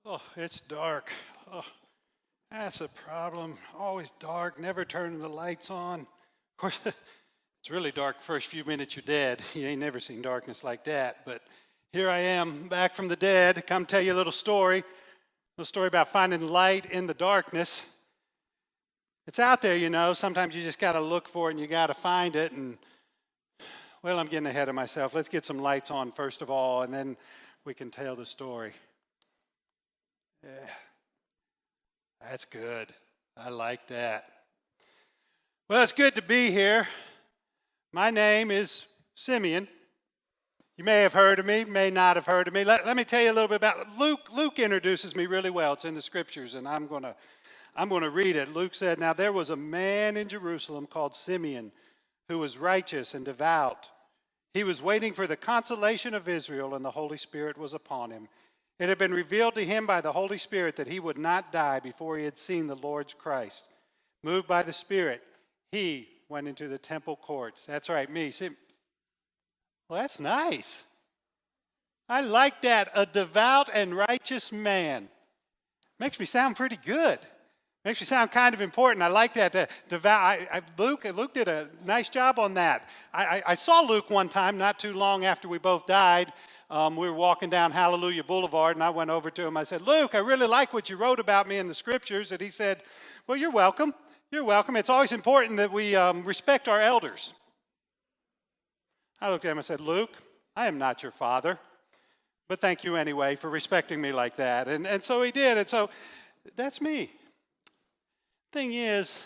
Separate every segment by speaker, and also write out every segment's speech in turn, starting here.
Speaker 1: Oh, it's dark. Oh, that's a problem. Always dark, never turning the lights on. Of course, it's really dark the first few minutes you're dead. You ain't never seen darkness like that. But here I am, back from the dead, come tell you a little story about finding light in the darkness. It's out there, you know. Sometimes you just got to look for it and you got to find it. And, well, I'm getting ahead of myself. Let's get some lights on first of all, and then we can tell the story. Yeah, that's good. I like that. Well, it's good to be here. My name is Simeon. You may have heard of me, may not have heard of me. Let me tell you a little bit about Luke. Luke introduces me really well. It's in the scriptures, and I'm going to read it. Luke said, "Now there was a man in Jerusalem called Simeon who was righteous and devout. He was waiting for the consolation of Israel, and the Holy Spirit was upon him. It had been revealed to him by the Holy Spirit that he would not die before he had seen the Lord's Christ. Moved by the Spirit, he went into the temple courts." That's right, me. Well, that's nice. I like that. A devout and righteous man. Makes me sound pretty good. Makes me sound kind of important. I like that. Devout. Luke did a nice job on that. I saw Luke one time not too long after we both died. We were walking down Hallelujah Boulevard, and I went over to him. I said, "Luke, I really like what you wrote about me in the scriptures." And he said, "Well, you're welcome. You're welcome. It's always important that we respect our elders." I looked at him and said, "Luke, I am not your father, but thank you anyway for respecting me like that." And so he did. And so that's me. Thing is,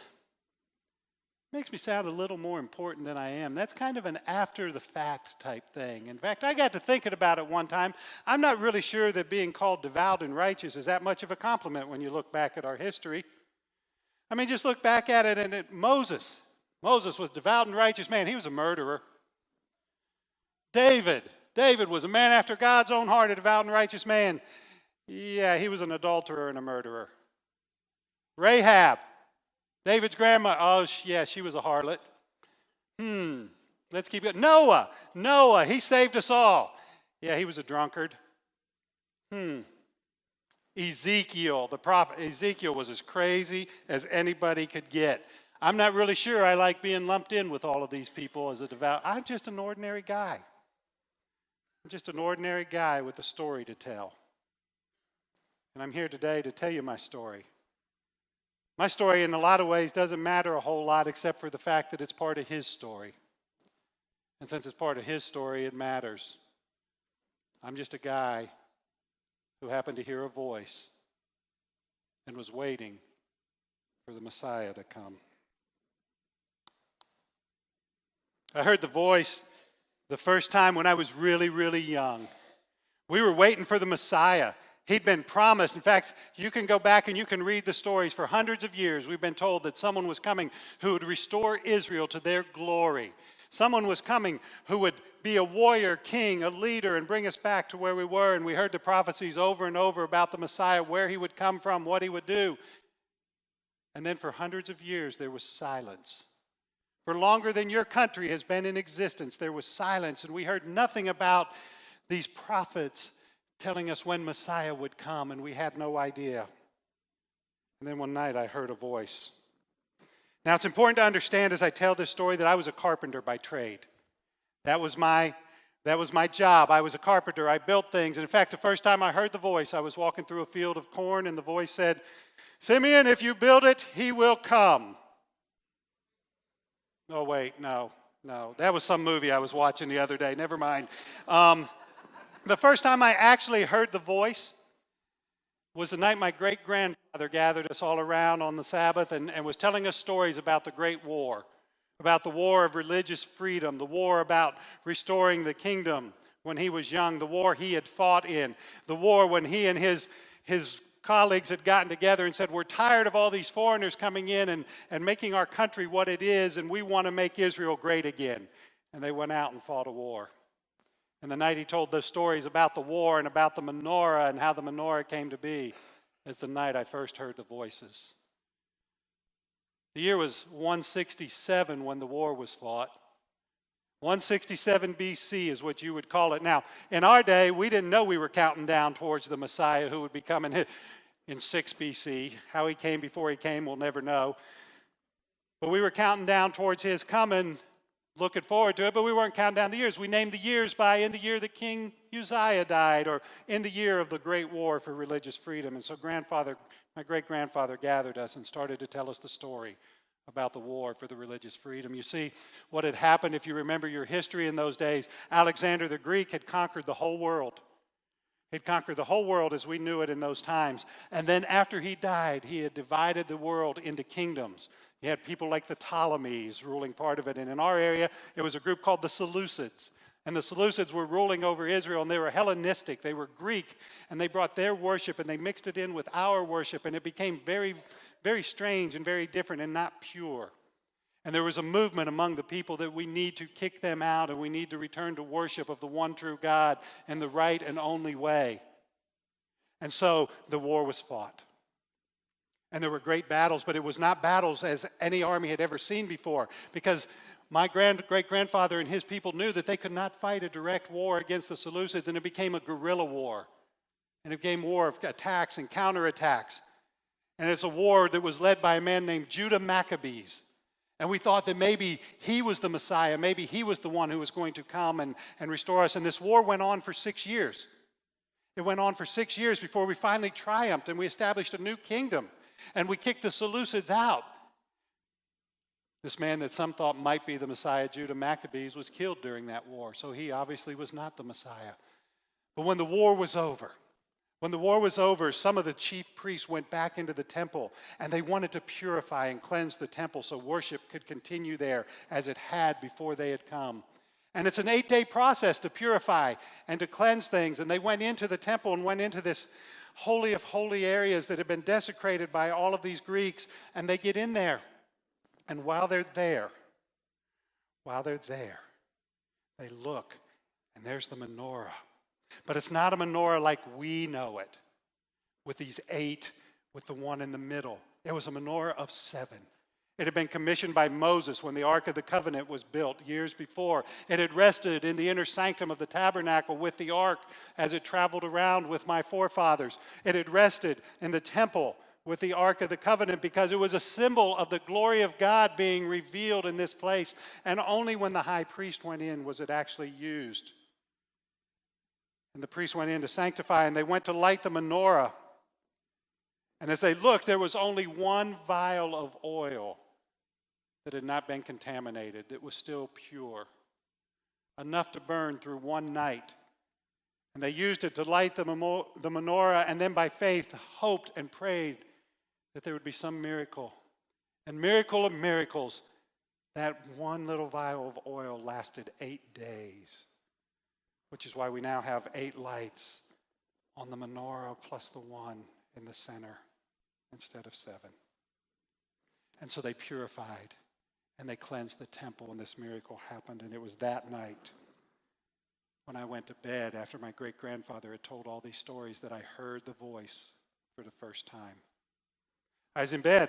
Speaker 1: makes me sound a little more important than I am. That's kind of an after the fact type thing. In fact, I got to thinking about it one time. I'm not really sure that being called devout and righteous is that much of a compliment when you look back at our history. I mean, just look back at it, and Moses was devout and righteous man. He was a murderer. David was a man after God's own heart, a devout and righteous man. Yeah, he was an adulterer and a murderer. Rahab, David's grandma, yeah, she was a harlot. Let's keep going. Noah, he saved us all. Yeah, he was a drunkard. Ezekiel, the prophet, Ezekiel was as crazy as anybody could get. I'm not really sure I like being lumped in with all of these people as a devout. I'm just an ordinary guy. I'm just an ordinary guy with a story to tell. And I'm here today to tell you my story. My story, in a lot of ways, doesn't matter a whole lot except for the fact that it's part of his story. And since it's part of his story, it matters. I'm just a guy who happened to hear a voice and was waiting for the Messiah to come. I heard the voice the first time when I was really, really young. We were waiting for the Messiah. He'd been promised. In fact, you can go back and you can read the stories. For hundreds of years, we've been told that someone was coming who would restore Israel to their glory. Someone was coming who would be a warrior, king, a leader, and bring us back to where we were. And we heard the prophecies over and over about the Messiah, where he would come from, what he would do. And then for hundreds of years, there was silence. For longer than your country has been in existence, there was silence, and we heard nothing about these prophets telling us when Messiah would come, and we had no idea. And then one night I heard a voice. Now it's important to understand as I tell this story that I was a carpenter by trade. That was my job. I was a carpenter. I built things. And in fact, the first time I heard the voice, I was walking through a field of corn, and the voice said, "Simeon, if you build it, he will come." Oh, wait, no. That was some movie I was watching the other day. Never mind. The first time I actually heard the voice was the night my great-grandfather gathered us all around on the Sabbath and was telling us stories about the Great War, about the war of religious freedom, the war about restoring the kingdom when he was young, the war he had fought in, the war when he and his colleagues had gotten together and said, "We're tired of all these foreigners coming in and making our country what it is, and we want to make Israel great again." And they went out and fought a war. And the night he told those stories about the war and about the menorah and how the menorah came to be is the night I first heard the voices. The year was 167 when the war was fought. 167 BC is what you would call it. Now, in our day, we didn't know we were counting down towards the Messiah who would be coming in 6 BC. How he came before he came, we'll never know. But we were counting down towards his coming, looking forward to it, but we weren't counting down the years. We named the years by in the year that King Uzziah died, or in the year of the Great War for religious freedom. And so my great-grandfather gathered us and started to tell us the story about the war for the religious freedom. You see, what had happened, if you remember your history in those days, Alexander the Greek had conquered the whole world. He'd conquered the whole world as we knew it in those times. And then after he died, he had divided the world into kingdoms. You had people like the Ptolemies ruling part of it. And in our area, it was a group called the Seleucids. And the Seleucids were ruling over Israel, and they were Hellenistic. They were Greek, and they brought their worship, and they mixed it in with our worship, and it became very, very strange and very different and not pure. And there was a movement among the people that we need to kick them out, and we need to return to worship of the one true God in the right and only way. And so the war was fought. And there were great battles, but it was not battles as any army had ever seen before, because my great-grandfather and his people knew that they could not fight a direct war against the Seleucids, and it became a guerrilla war. And it became war of attacks and counterattacks. And it's a war that was led by a man named Judah Maccabees. And we thought that maybe he was the Messiah, maybe he was the one who was going to come and restore us. And this war went on for 6 years. It went on for 6 years before we finally triumphed, and we established a new kingdom. And we kicked the Seleucids out. This man that some thought might be the Messiah, Judah Maccabees, was killed during that war. So he obviously was not the Messiah. But when the war was over, some of the chief priests went back into the temple, and they wanted to purify and cleanse the temple so worship could continue there as it had before they had come. And it's an 8-day process to purify and to cleanse things. And they went into the temple and went into this holy of holy areas that had been desecrated by all of these Greeks, and they get in there. And while they're there, they look, and there's the menorah. But it's not a menorah like we know it, with these 8, with the one in the middle. It was a menorah of 7. It had been commissioned by Moses when the Ark of the Covenant was built years before. It had rested in the inner sanctum of the tabernacle with the Ark as it traveled around with my forefathers. It had rested in the temple with the Ark of the Covenant because it was a symbol of the glory of God being revealed in this place. And only when the high priest went in was it actually used. And the priest went in to sanctify, and they went to light the menorah. And as they looked, there was only one vial of oil that had not been contaminated, that was still pure, enough to burn through one night. And they used it to light the menorah, and then by faith hoped and prayed that there would be some miracle. And miracle of miracles, that one little vial of oil lasted 8 days, which is why we now have 8 lights on the menorah plus the one in the center instead of 7. And so they purified and they cleansed the temple, and this miracle happened. And it was that night when I went to bed after my great-grandfather had told all these stories that I heard the voice for the first time. I was in bed,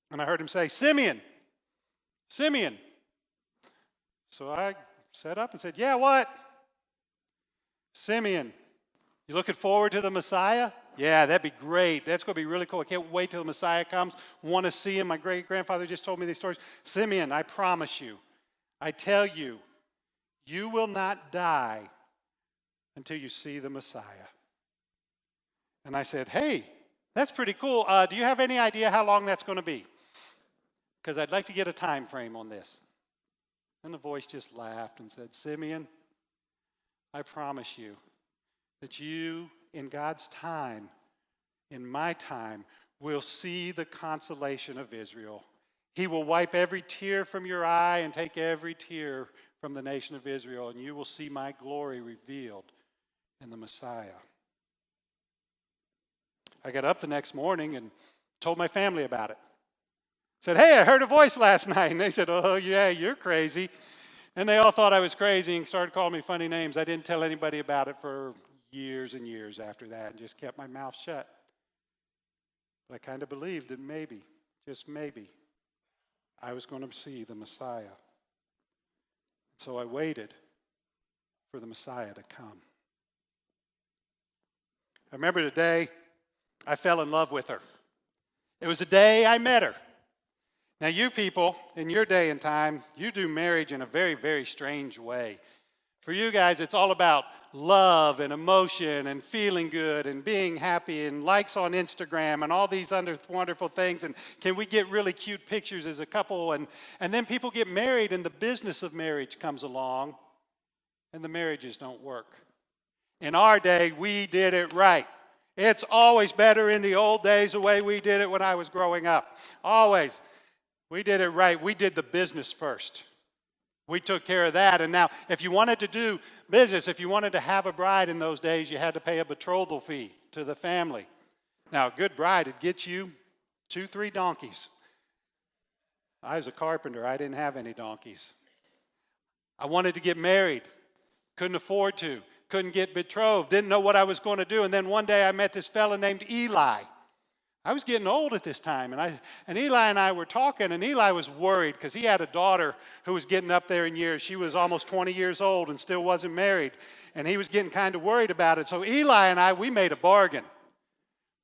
Speaker 1: and I heard him say, "Simeon, Simeon." So I sat up and said, "Yeah, what?" "Simeon, you looking forward to the Messiah?" "Yeah, that'd be great. That's going to be really cool. I can't wait till the Messiah comes. Want to see him. My great-grandfather just told me these stories." "Simeon, I promise you, I tell you, you will not die until you see the Messiah." And I said, "Hey, that's pretty cool. Do you have any idea how long that's going to be? Because I'd like to get a time frame on this." And the voice just laughed and said, "Simeon, I promise you that you, in God's time, in my time, will see the consolation of Israel. He will wipe every tear from your eye and take every tear from the nation of Israel, and you will see my glory revealed in the Messiah." I got up the next morning and told my family about it. Said, "Hey, I heard a voice last night." And they said, "Oh, yeah, you're crazy." And they all thought I was crazy and started calling me funny names. I didn't tell anybody about it for years and years after that and just kept my mouth shut. But I kind of believed that maybe, just maybe, I was going to see the Messiah. So I waited for the Messiah to come. I remember the day I fell in love with her. It was the day I met her. Now, you people, in your day and time, you do marriage in a very, very strange way. For you guys, it's all about love and emotion and feeling good and being happy and likes on Instagram and all these other wonderful things. And can we get really cute pictures as a couple? And then people get married and the business of marriage comes along and the marriages don't work. In our day, we did it right. It's always better in the old days the way we did it when I was growing up. Always. We did it right. We did the business first. We took care of that. And now, if you wanted to do business, if you wanted to have a bride in those days, you had to pay a betrothal fee to the family. Now, a good bride would get you 2-3 donkeys. I was a carpenter. I didn't have any donkeys. I wanted to get married. Couldn't afford to. Couldn't get betrothed. Didn't know what I was going to do. And then one day I met this fella named Eli. I was getting old at this time, and Eli and I were talking, and Eli was worried because he had a daughter who was getting up there in years. She was almost 20 years old and still wasn't married, and he was getting kind of worried about it. So Eli and I, we made a bargain.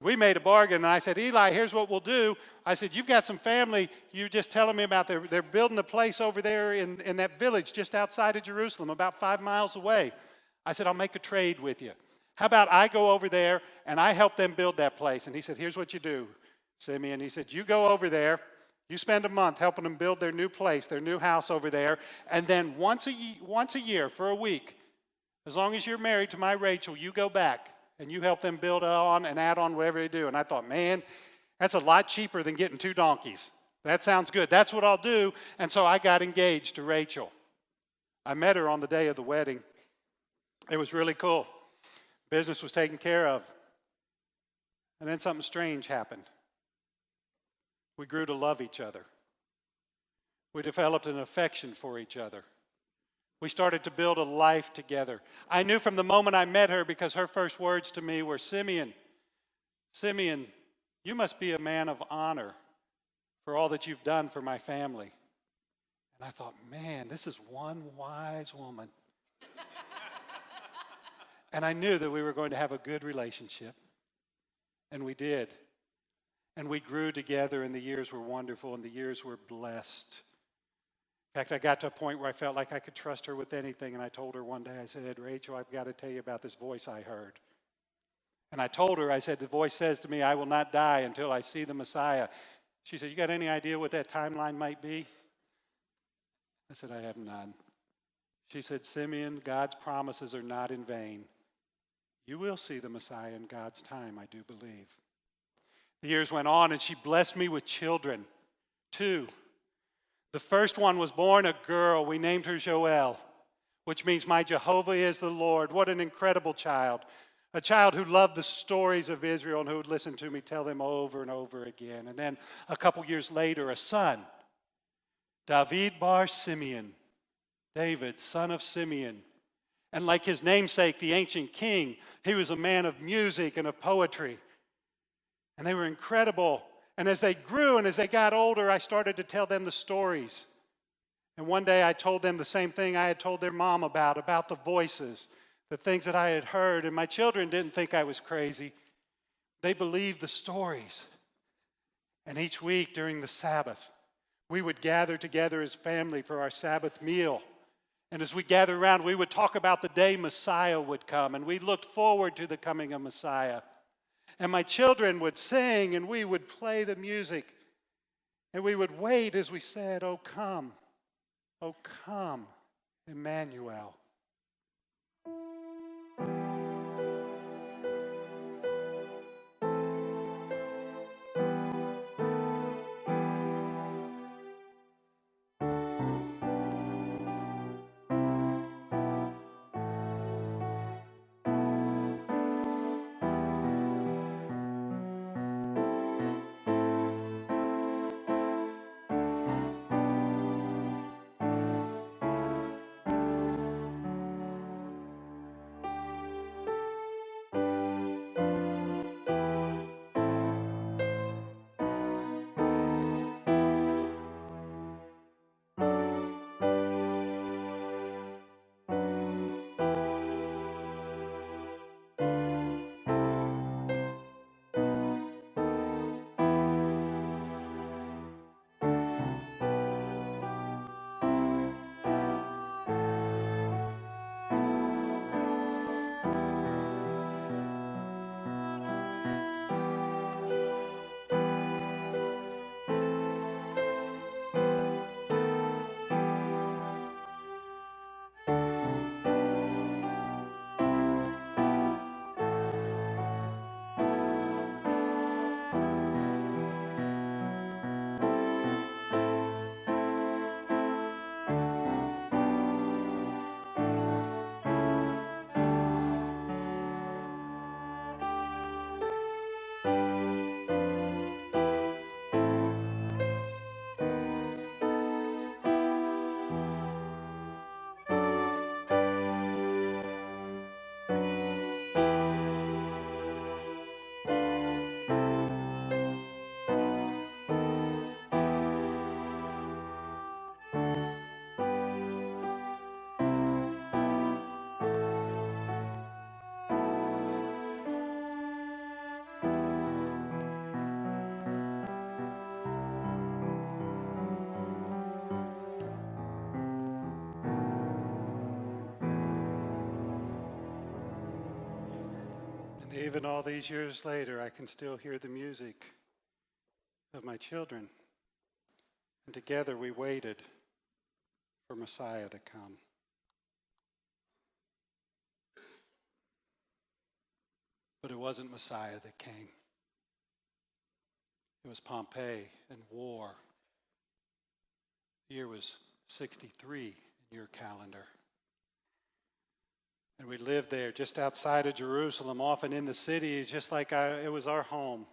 Speaker 1: And I said, Eli, here's what we'll do. I said, you've got some family you just telling me about. They're building a place over there in that village just outside of Jerusalem, about 5 miles away. I said, I'll make a trade with you. How about I go over there and I help them build that place? And he said, here's what you do, Simeon. He said, you go over there, you spend a month helping them build their new place, their new house over there, and then once a year for a week, as long as you're married to my Rachel, you go back and you help them build on and add on whatever they do. And I thought, man, that's a lot cheaper than getting 2 donkeys. That sounds good. That's what I'll do. And so I got engaged to Rachel. I met her on the day of the wedding. It was really cool. Business was taken care of. And then something strange happened. We grew to love each other. We developed an affection for each other. We started to build a life together. I knew from the moment I met her, because her first words to me were, Simeon, you must be a man of honor for all that you've done for my family. And I thought, man, this is one wise woman. And I knew that we were going to have a good relationship. And we did. And we grew together, and the years were wonderful, and the years were blessed. In fact, I got to a point where I felt like I could trust her with anything, and I told her one day, I said, Rachel, I've got to tell you about this voice I heard. And I told her, I said, the voice says to me, I will not die until I see the Messiah. She said, you got any idea what that timeline might be? I said, I have none. She said, Simeon, God's promises are not in vain. You will see the Messiah in God's time, I do believe. The years went on, and she blessed me with children, 2. The first one was born a girl. We named her Joelle, which means my Jehovah is the Lord. What an incredible child. A child who loved the stories of Israel and who would listen to me tell them over and over again. And then a couple years later, a son, David bar Simeon, David, son of Simeon. And like his namesake, the ancient king, he was a man of music and of poetry. And they were incredible. And as they grew and as they got older, I started to tell them the stories. And one day I told them the same thing I had told their mom about the voices, the things that I had heard. And my children didn't think I was crazy. They believed the stories. And each week during the Sabbath, we would gather together as family for our Sabbath meal. And as we gathered around, we would talk about the day Messiah would come, and we looked forward to the coming of Messiah. And my children would sing, and we would play the music, and we would wait as we said, oh come, Emmanuel. And even all these years later, I can still hear the music of my children. And together we waited for Messiah to come. But it wasn't Messiah that came. It was Pompeii and war. The year was 63 in your calendar. And we lived there just outside of Jerusalem, often in the city. It's just like it was our home.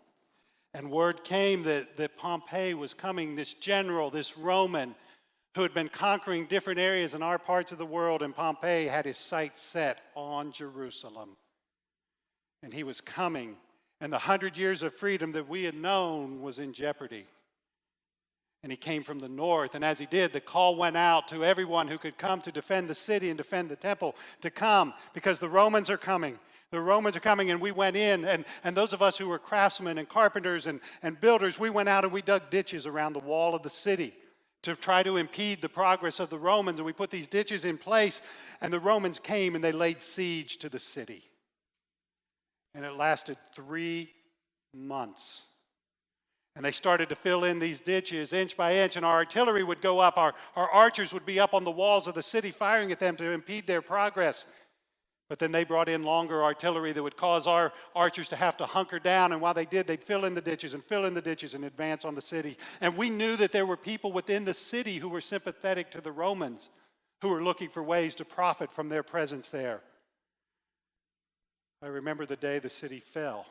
Speaker 1: And word came that Pompey was coming, this general, this Roman, who had been conquering different areas in our parts of the world. And Pompey had his sights set on Jerusalem. And he was coming. And the 100 years of freedom that we had known was in jeopardy. And he came from the north. And as he did, the call went out to everyone who could come to defend the city and defend the temple to come, because the Romans are coming. The Romans are coming. And we went in, and those of us who were craftsmen and carpenters and builders, we went out and we dug ditches around the wall of the city to try to impede the progress of the Romans. And we put these ditches in place, and the Romans came and they laid siege to the city. And it lasted 3 months. And they started to fill in these ditches inch by inch, and our artillery would go up. Our archers would be up on the walls of the city firing at them to impede their progress. But then they brought in longer artillery that would cause our archers to have to hunker down. And while they did, they'd fill in the ditches and advance on the city. And we knew that there were people within the city who were sympathetic to the Romans, who were looking for ways to profit from their presence there. I remember the day the city fell.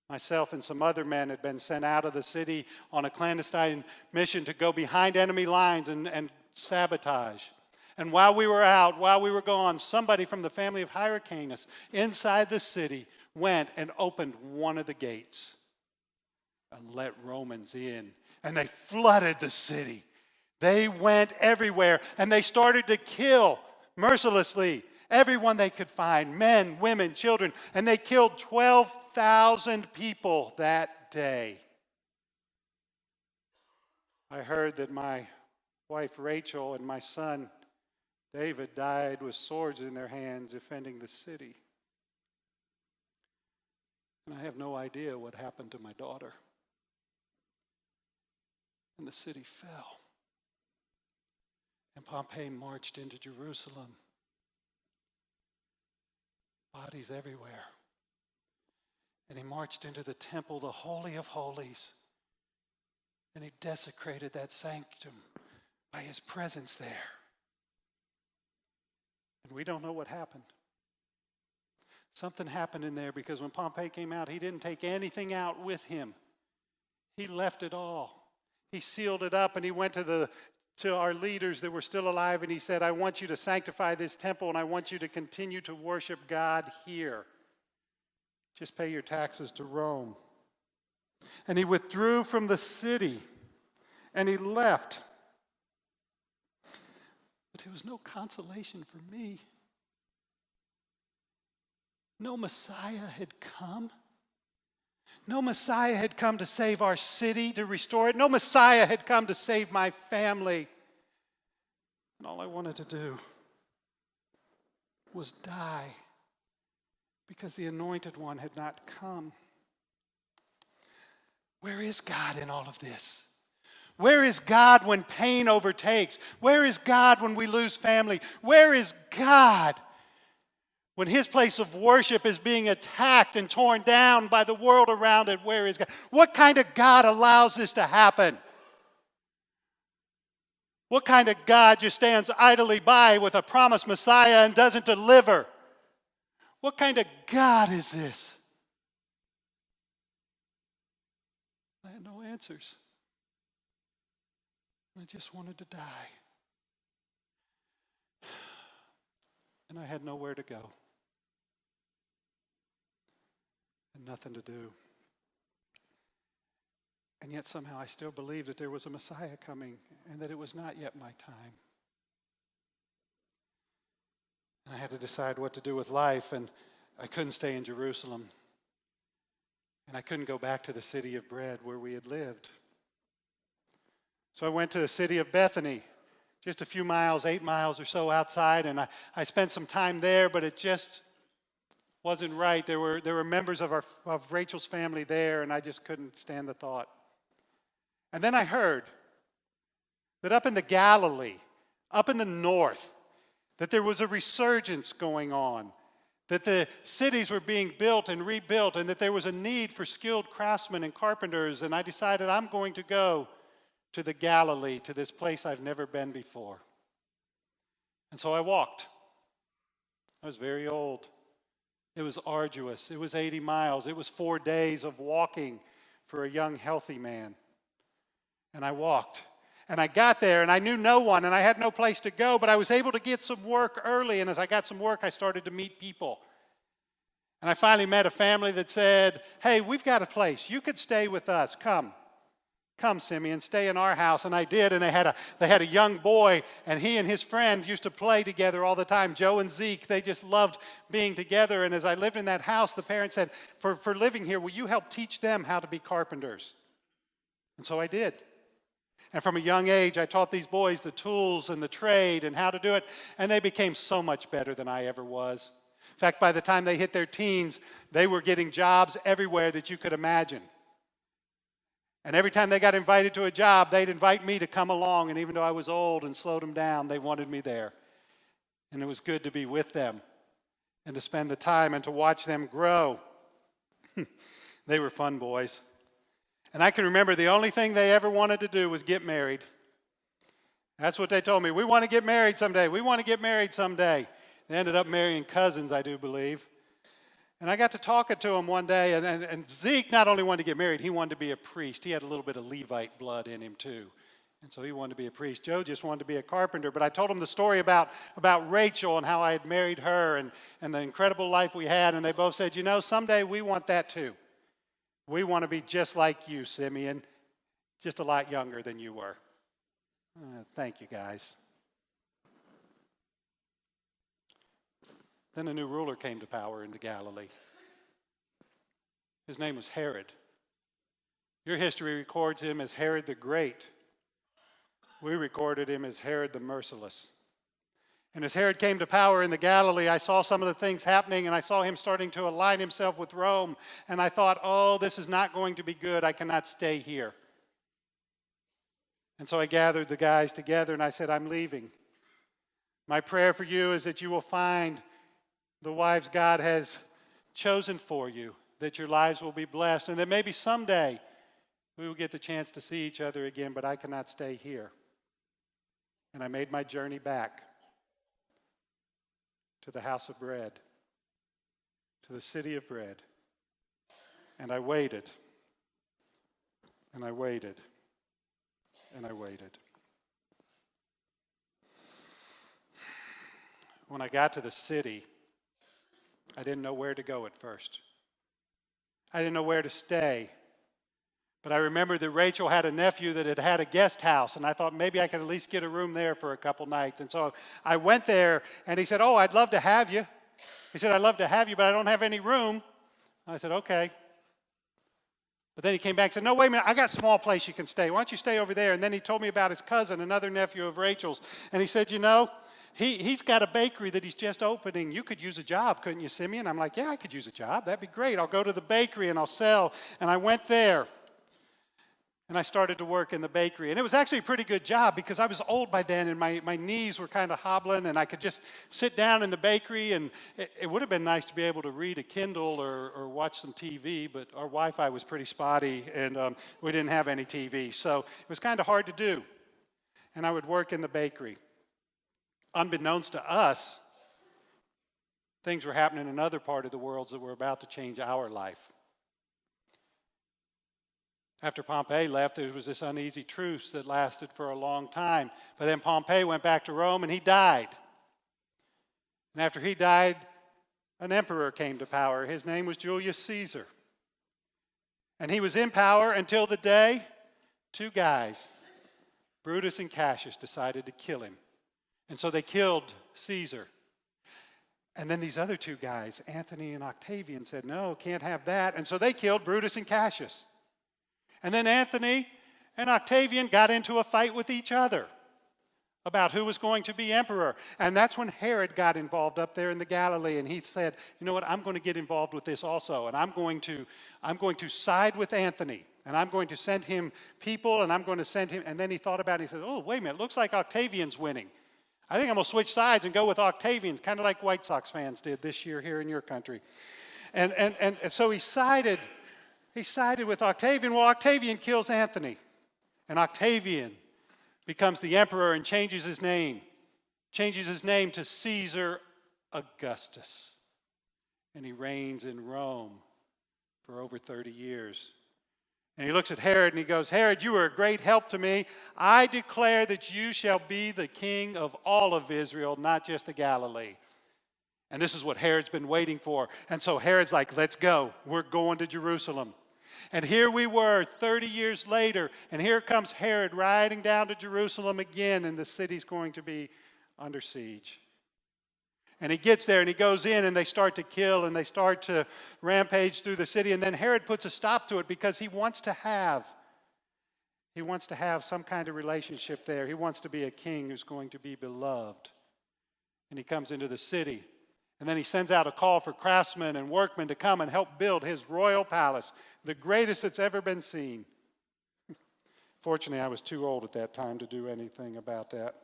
Speaker 1: Myself and some other men had been sent out of the city on a clandestine mission to go behind enemy lines and sabotage. And while we were out, while we were gone, somebody from the family of Hyrcanus inside the city went and opened one of the gates and let Romans in. And they flooded the city. They went everywhere, and they started to kill mercilessly everyone they could find, men, women, children. And they killed 12,000 people that day. I heard that my wife Rachel and my son David died with swords in their hands defending the city. And I have no idea what happened to my daughter. And the city fell. And Pompey marched into Jerusalem. Bodies everywhere. And he marched into the temple, the Holy of Holies. And he desecrated that sanctum by his presence there. And we don't know what happened. Something happened in there, because when Pompey came out, he didn't take anything out with him. He left it all. He sealed it up, and he went to our leaders that were still alive, and he said, I want you to sanctify this temple, and I want you to continue to worship God here. Just pay your taxes to Rome. And he withdrew from the city, and he left. But there was no consolation for me. No Messiah had come. No Messiah had come to save our city, to restore it. No Messiah had come to save my family. And all I wanted to do was die, because the Anointed One had not come. Where is God in all of this? Where is God when pain overtakes? Where is God when we lose family? Where is God when his place of worship is being attacked and torn down by the world around it? Where is God? What kind of God allows this to happen? What kind of God just stands idly by with a promised Messiah and doesn't deliver? What kind of God is this? had no answers. I just wanted to die. And I had nowhere to go. And nothing to do. And yet somehow I still believed that there was a Messiah coming and that it was not yet my time. And I had to decide what to do with life, and I couldn't stay in Jerusalem. And I couldn't go back to the city of bread where we had lived. So I went to the city of Bethany, just a few miles, 8 miles or so outside, and I spent some time there, but it just wasn't right. There were members of Rachel's family there, and I just couldn't stand the thought. And then I heard that up in the Galilee, up in the north, that there was a resurgence going on, that the cities were being built and rebuilt, and that there was a need for skilled craftsmen and carpenters. And I decided I'm going to go to the Galilee, to this place I've never been before. And so I walked. I was very old. It was arduous. It was 80 miles. It was 4 days of walking for a young, healthy man. And I walked. And I got there, and I knew no one, and I had no place to go, but I was able to get some work early. And as I got some work, I started to meet people. And I finally met a family that said, hey, we've got a place. You could stay with us. Come, Simeon, stay in our house. And I did, and they had a young boy, and he and his friend used to play together all the time, Joe and Zeke. They just loved being together. And as I lived in that house, the parents said, for living here, will you help teach them how to be carpenters? And so I did. And from a young age, I taught these boys the tools and the trade and how to do it, and they became so much better than I ever was. In fact, by the time they hit their teens, they were getting jobs everywhere that you could imagine. And every time they got invited to a job, they'd invite me to come along, and even though I was old and slowed them down, they wanted me there. And it was good to be with them and to spend the time and to watch them grow. They were fun boys. And I can remember the only thing they ever wanted to do was get married. That's what they told me. We want to get married someday. We want to get married someday. They ended up marrying cousins, I do believe. And I got to talking to them one day, and Zeke not only wanted to get married, he wanted to be a priest. He had a little bit of Levite blood in him too. And so he wanted to be a priest. Joe just wanted to be a carpenter. But I told him the story about Rachel and how I had married her and the incredible life we had. And they both said, you know, someday we want that too. We want to be just like you, Simeon, just a lot younger than you were. Thank you, guys. Then a new ruler came to power in the Galilee. His name was Herod. Your history records him as Herod the Great. We recorded him as Herod the Merciless. And as Herod came to power in the Galilee, I saw some of the things happening, and I saw him starting to align himself with Rome. And I thought, oh, this is not going to be good. I cannot stay here. And so I gathered the guys together, and I said, I'm leaving. My prayer for you is that you will find the wives God has chosen for you, that your lives will be blessed, and that maybe someday we will get the chance to see each other again, but I cannot stay here. And I made my journey back to the house of bread, to the city of bread. And I waited, and I waited, and I waited. When I got to the city, I didn't know where to go at first. I didn't know where to stay. But I remembered that Rachel had a nephew that had a guest house, and I thought maybe I could at least get a room there for a couple nights. And so I went there, and he said, oh, I'd love to have you. He said, I'd love to have you, but I don't have any room. I said, okay. But then he came back and said, no, wait a minute, I got a small place you can stay. Why don't you stay over there? And then he told me about his cousin, another nephew of Rachel's. And he said, you know, he's got a bakery that he's just opening. You could use a job, couldn't you, Simeon? I'm like, yeah, I could use a job. That'd be great. I'll go to the bakery and I'll sell. And I went there. And I started to work in the bakery. And it was actually a pretty good job because I was old by then and my knees were kind of hobbling and I could just sit down in the bakery, and it would have been nice to be able to read a Kindle or watch some TV, but our Wi-Fi was pretty spotty and we didn't have any TV. So it was kind of hard to do. And I would work in the bakery. Unbeknownst to us, things were happening in other part of the world that were about to change our life. After Pompey left, there was this uneasy truce that lasted for a long time. But then Pompey went back to Rome and he died. And after he died, an emperor came to power. His name was Julius Caesar. And he was in power until the day two guys, Brutus and Cassius, decided to kill him. And so they killed Caesar. And then these other two guys, Antony and Octavian, said, no, can't have that. And so they killed Brutus and Cassius. And then Antony and Octavian got into a fight with each other about who was going to be emperor. And that's when Herod got involved up there in the Galilee. And he said, you know what, I'm going to get involved with this also. And I'm going to side with Anthony. And I'm going to send him people, and I'm going to send him. And then he thought about it. He said, oh, wait a minute, looks like Octavian's winning. I think I'm going to switch sides and go with Octavian, kind of like White Sox fans did this year here in your country. And so he sided with Octavian. Well, Octavian kills Anthony. And Octavian becomes the emperor and changes his name to Caesar Augustus. And he reigns in Rome for over 30 years. And he looks at Herod and he goes, Herod, you were a great help to me. I declare that you shall be the king of all of Israel, not just the Galilee. And this is what Herod's been waiting for. And so Herod's like, let's go. We're going to Jerusalem. And here we were 30 years later, and here comes Herod riding down to Jerusalem again, and the city's going to be under siege. And he gets there and he goes in and they start to kill and they start to rampage through the city. And then Herod puts a stop to it because he wants to have some kind of relationship there. He wants to be a king who's going to be beloved. And he comes into the city. And then he sends out a call for craftsmen and workmen to come and help build his royal palace, the greatest that's ever been seen. Fortunately, I was too old at that time to do anything about that.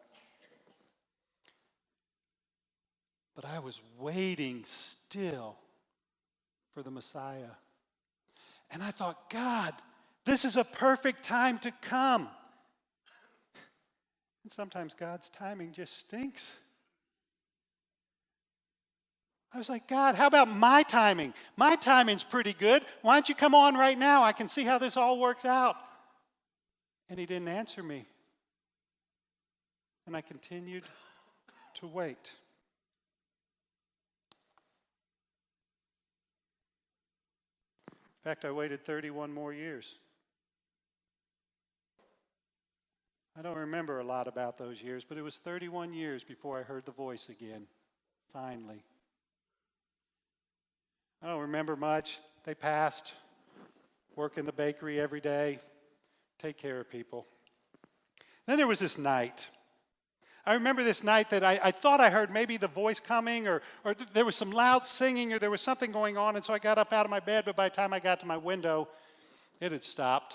Speaker 1: But I was waiting still for the Messiah. And I thought, God, this is a perfect time to come. And sometimes God's timing just stinks. I was like, God, how about my timing? My timing's pretty good. Why don't you come on right now? I can see how this all works out. And he didn't answer me. And I continued to wait. In fact, I waited 31 more years. I don't remember a lot about those years, but it was 31 years before I heard the voice again, finally. I don't remember much. They passed, work in the bakery every day, take care of people. Then there was this night. I remember this night that I thought I heard maybe the voice coming or there was some loud singing or there was something going on, and so I got up out of my bed, but by the time I got to my window, it had stopped.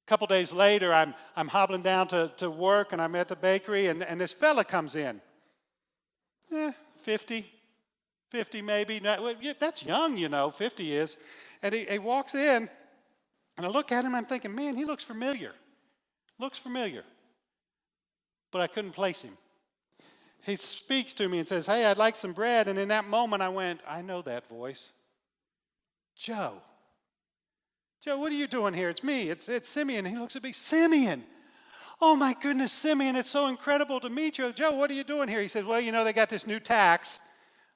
Speaker 1: A couple days later, I'm hobbling down to work, and I'm at the bakery, and this fella comes in. 50 maybe. That's young, 50 is. And he walks in, and I look at him, I'm thinking, man, he looks familiar. But I couldn't place him. He speaks to me and says, hey, I'd like some bread. And in that moment, I went, I know that voice. Joe, what are you doing here? It's me. It's Simeon. He looks at me, Simeon. Oh, my goodness, Simeon, it's so incredible to meet you. Joe, what are you doing here? He says, well, they got this new tax.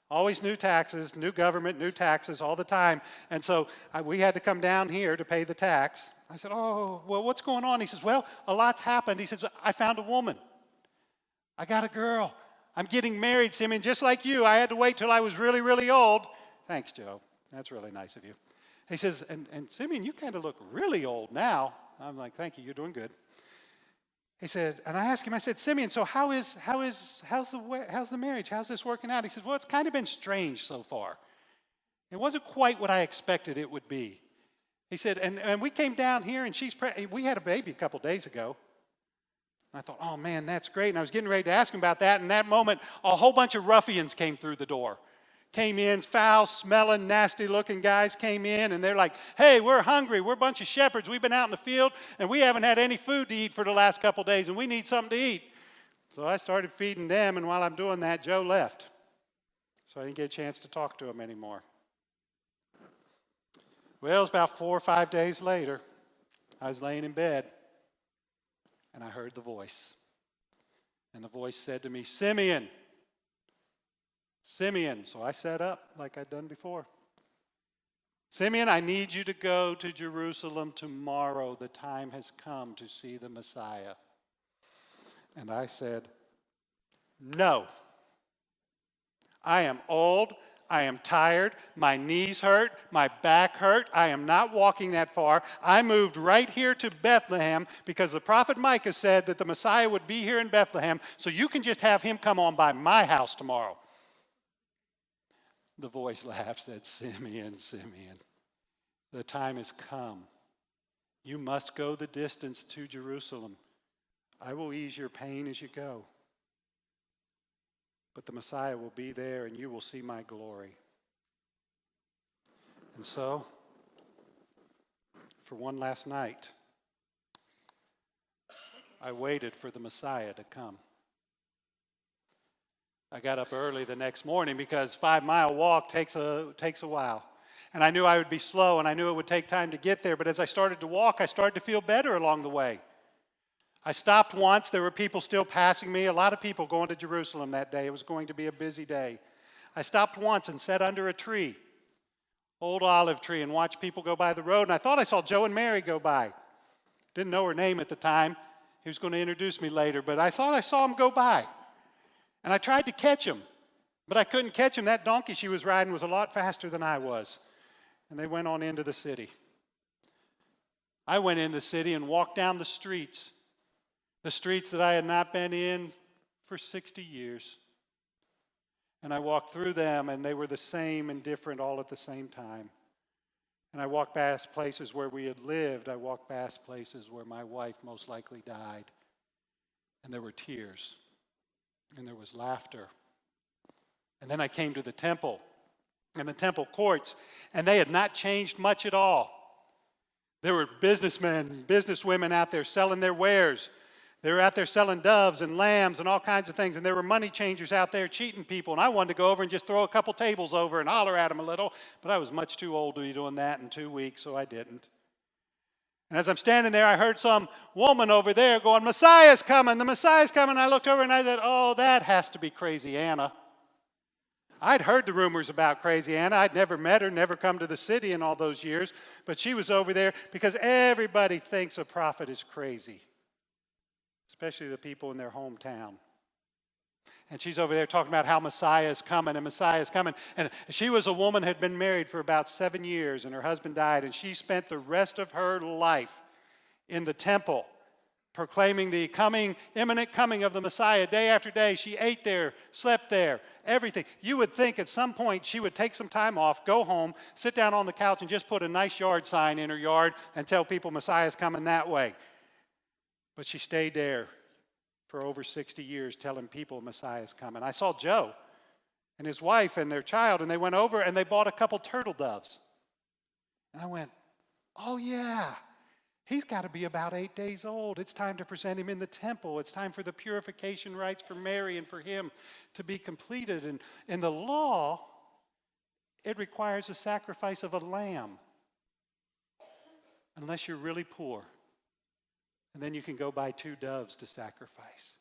Speaker 1: Always new taxes, new government, new taxes all the time. And so we had to come down here to pay the tax. I said, oh, well, what's going on? He says, well, a lot's happened. He says, I found a woman. I got a girl. I'm getting married, Simeon, just like you. I had to wait till I was really, really old. Thanks, Joe. That's really nice of you. He says, and Simeon, you kind of look really old now. I'm like, thank you. You're doing good. He said, and I asked him, I said, Simeon, so how's the marriage? How's this working out? He said, well, it's kind of been strange so far. It wasn't quite what I expected it would be. He said, and we came down here, and we had a baby a couple days ago. I thought, oh, man, that's great. And I was getting ready to ask him about that. And in that moment, a whole bunch of ruffians came through the door. Came in, foul-smelling, nasty-looking guys came in. And they're like, hey, we're hungry. We're a bunch of shepherds. We've been out in the field, and we haven't had any food to eat for the last couple of days, and we need something to eat. So I started feeding them, and while I'm doing that, Joe left. So I didn't get a chance to talk to him anymore. Well, it was about 4 or 5 days later. I was laying in bed, and I heard the voice. And the voice said to me, Simeon, Simeon. So I sat up like I'd done before. Simeon, I need you to go to Jerusalem tomorrow. The time has come to see the Messiah. And I said, no. I am old. I am tired. My knees hurt. My back hurt. I am not walking that far. I moved right here to Bethlehem because the prophet Micah said that the Messiah would be here in Bethlehem, so you can just have him come on by my house tomorrow. The voice laughed, said, Simeon, Simeon, the time has come. You must go the distance to Jerusalem. I will ease your pain as you go. But the Messiah will be there, and you will see my glory. And so, for one last night, I waited for the Messiah to come. I got up early the next morning because 5-mile walk takes a while. And I knew I would be slow, and I knew it would take time to get there. But as I started to walk, I started to feel better along the way. I stopped once. There were people still passing me. A lot of people going to Jerusalem that day. It was going to be a busy day. I stopped once and sat under a tree, old olive tree, and watched people go by the road. And I thought I saw Joe and Mary go by. Didn't know her name at the time. He was going to introduce me later, but I thought I saw him go by. And I tried to catch him, but I couldn't catch him. That donkey she was riding was a lot faster than I was. And they went on into the city. I went in the city and walked down the streets that I had not been in for 60 years. And I walked through them, and they were the same and different all at the same time. And I walked past places where we had lived. I walked past places where my wife most likely died. And there were tears. And there was laughter. And then I came to the temple and the temple courts, and they had not changed much at all. There were businessmen, businesswomen out there selling their wares. They were out there selling doves and lambs and all kinds of things, and there were money changers out there cheating people, and I wanted to go over and just throw a couple tables over and holler at them a little, but I was much too old to be doing that in 2 weeks, so I didn't. And as I'm standing there, I heard some woman over there going, Messiah's coming, the Messiah's coming. I looked over and I said, oh, that has to be Crazy Anna. I'd heard the rumors about Crazy Anna. I'd never met her, never come to the city in all those years. But she was over there because everybody thinks a prophet is crazy, especially the people in their hometown. And she's over there talking about how Messiah is coming and Messiah is coming. And she was a woman who had been married for about 7 years, and her husband died. And she spent the rest of her life in the temple proclaiming the imminent coming of the Messiah day after day. She ate there, slept there, everything. You would think at some point she would take some time off, go home, sit down on the couch, and just put a nice yard sign in her yard and tell people Messiah's coming that way. But she stayed there for over 60 years telling people Messiah's coming. I saw Joe and his wife and their child, and they went over and they bought a couple turtle doves. And I went, oh yeah, he's got to be about 8 days old. It's time to present him in the temple. It's time for the purification rites for Mary and for him to be completed. And in the law, it requires a sacrifice of a lamb, unless you're really poor. And then you can go buy 2 doves to sacrifice.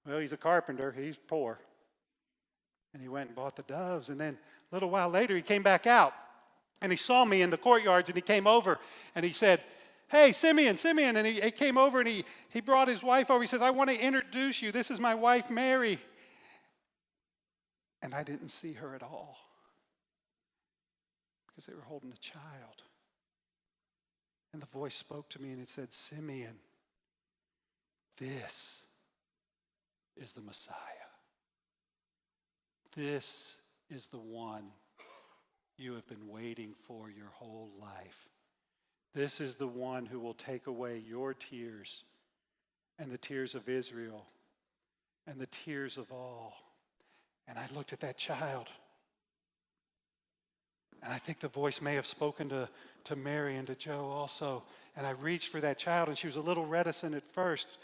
Speaker 1: Well, he's a carpenter. He's poor. And he went and bought the doves. And then a little while later, he came back out. And he saw me in the courtyards. And he came over. And he said, hey, Simeon, Simeon. And he came over and he brought his wife over. He says, I want to introduce you. This is my wife, Mary. And I didn't see her at all because they were holding a child. And the voice spoke to me and it said, Simeon, this is the Messiah. This is the one you have been waiting for your whole life. This is the one who will take away your tears and the tears of Israel and the tears of all. And I looked at that child. And I think the voice may have spoken to Mary and to Joe also. And I reached for that child, and she was a little reticent at first.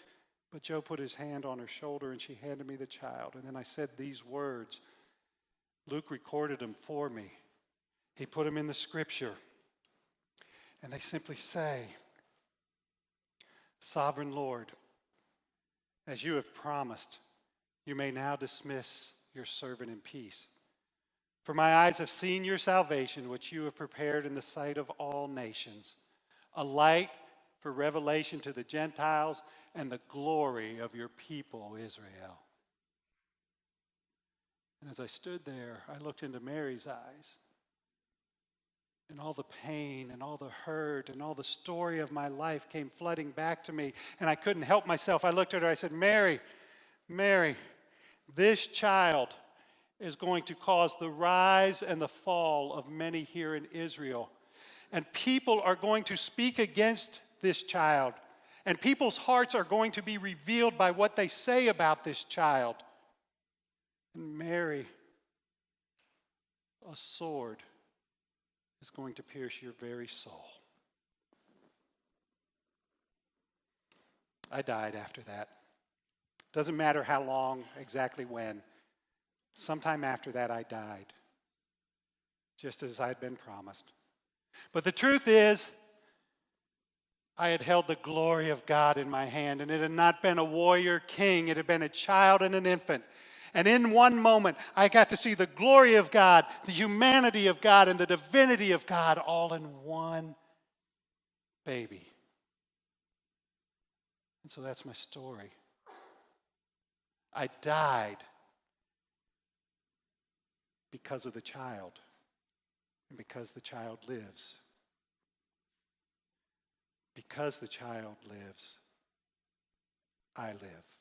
Speaker 1: But Joe put his hand on her shoulder, and she handed me the child. And then I said these words. Luke recorded them for me. He put them in the scripture. And they simply say, Sovereign Lord, as you have promised, you may now dismiss your servant in peace. For my eyes have seen your salvation, which you have prepared in the sight of all nations, a light for revelation to the Gentiles and the glory of your people, Israel. And as I stood there, I looked into Mary's eyes, and all the pain and all the hurt and all the story of my life came flooding back to me, and I couldn't help myself. I looked at her, I said, Mary, Mary, this child is going to cause the rise and the fall of many here in Israel. And people are going to speak against this child. And people's hearts are going to be revealed by what they say about this child. And Mary, a sword is going to pierce your very soul. I died after that. Doesn't matter how long, exactly when. Sometime after that, I died, just as I had been promised. But the truth is, I had held the glory of God in my hand, and it had not been a warrior king. It had been a child and an infant. And in one moment, I got to see the glory of God, the humanity of God, and the divinity of God all in one baby. And so that's my story. I died because of the child, and because the child lives. Because the child lives, I live.